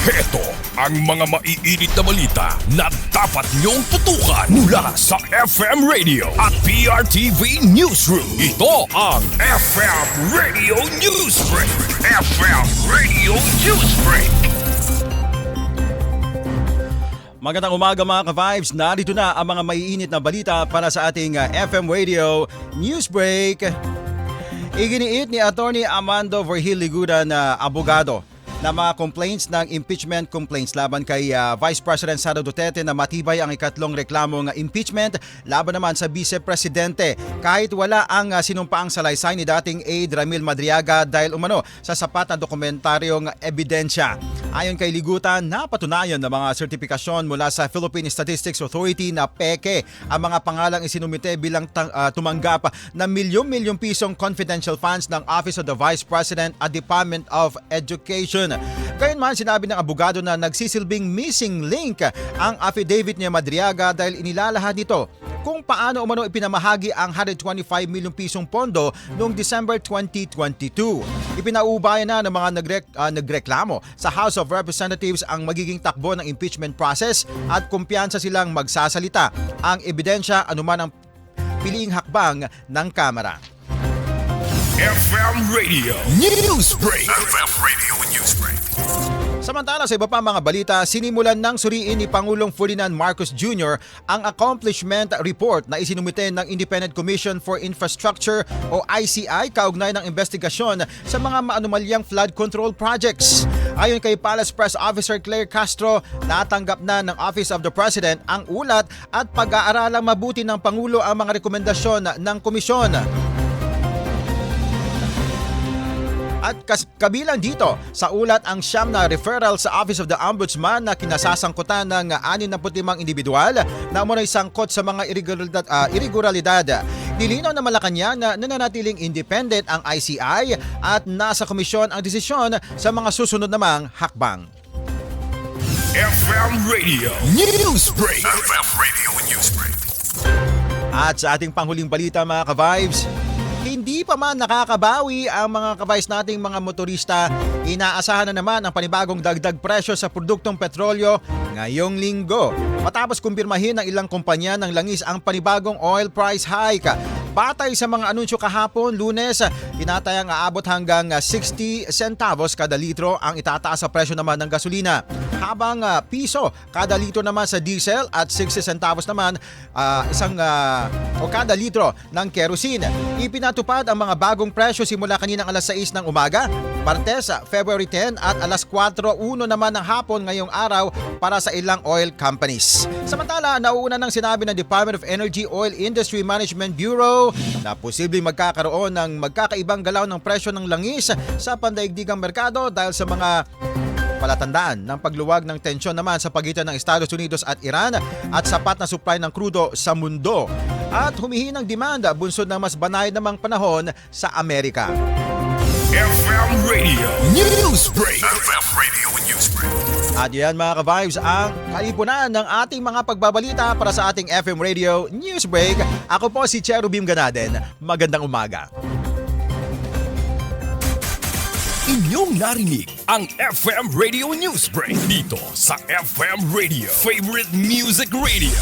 Heto ang mga maiinit na balita na dapat niyong tutukan mula sa FM Radio at PRTV Newsroom. Ito ang FM Radio Newsbreak. FM Radio Newsbreak. Magandang umaga mga ka-Vibes. Narito na ang mga maiinit na balita para sa ating FM Radio Newsbreak. Iginiit ni Attorney Amando Vergil-Liguda na abogado na mga complaints ng impeachment complaints laban kay Vice President Sara Duterte na matibay ang ikatlong reklamong impeachment laban naman sa Vice Presidente kahit wala ang sinumpaang salaysay ni dating aide Ramil Madriaga dahil umano sa sapat na dokumentaryong ebidensya. Ayon kay Liguta, napatunayan ng mga sertipikasyon mula sa Philippine Statistics Authority na peke ang mga pangalang isinumite bilang tumanggap ng milyong-milyong pisong confidential funds ng Office of the Vice President at Department of Education. Gayunman, sinabi ng abogado na nagsisilbing missing link ang affidavit ni Madriaga dahil inilalahad nito kung paano umano ipinamahagi ang 125 milyong pisong pondo noong December 2022. Ipinaubayan na ng mga nagreklamo sa House of Representatives ang magiging takbo ng impeachment process at kumpiyansa silang magsasalita ang ebidensya anuman ang piliing hakbang ng Kamara. FM Radio Newsbreak. FM Radio Newsbreak. Samantala sa iba pa mga balita, sinimulan ng suriin ni Pangulong Ferdinand Marcos Jr. ang accomplishment report na isinumite ng Independent Commission for Infrastructure o ICI kaugnay ng investigasyon sa mga maanumalyang flood control projects. Ayon kay Palace Press Officer Claire Castro, natanggap na ng Office of the President ang ulat at pag-aaralang mabuti ng Pangulo ang mga rekomendasyon ng komisyon. At kabilang dito sa ulat ang siyam na referral sa Office of the Ombudsman na kinasasangkutan ng 65 individual na umunay sangkot sa mga irregularidad. Nilinaw na Malacanang na nananatiling independent ang ICI at nasa komisyon ang desisyon sa mga susunod namang hakbang. FM Radio Newsbreak. FM Radio Newsbreak. At sa ating panghuling balita mga ka-Vibes, hindi pa man nakakabawi ang mga kabays nating mga motorista, inaasahan na naman ang panibagong dagdag presyo sa produktong petrolyo ngayong linggo. Matapos kumpirmahin ng ilang kumpanya ng langis ang panibagong oil price hike. Batay sa mga anunsyo kahapon, Lunes, tinatayang aabot hanggang 60 centavos kada litro ang itataas sa presyo naman ng gasolina. Habang piso kada litro naman sa diesel at 60 centavos naman kada litro ng kerosene. Ipinatupad ang mga bagong presyo simula kaninang alas 6 ng umaga, Martes, February 10 at alas 4:01 naman ng hapon ngayong araw para sa ilang oil companies. Samantala, nauuna nang sinabi ng Department of Energy Oil Industry Management Bureau na posibleng magkakaroon ng magkakaibang galaw ng presyo ng langis sa pandaigdigang merkado dahil sa mga palatandaan ng pagluwag ng tensyon naman sa pagitan ng Estados Unidos at Iran at sapat na supply ng krudo sa mundo at humihinang demanda bunsod ng mas banayad namang panahon sa Amerika. FM Radio Newsbreak. FM Radio Newsbreak. At yan mga ka-Vibes ang kalipunan ng ating mga pagbabalita para sa ating FM Radio Newsbreak. Ako po si Cherubim Ganaden. Magandang umaga. Inyong narinig ang FM Radio Newsbreak dito sa FM Radio, Favorite Music Radio.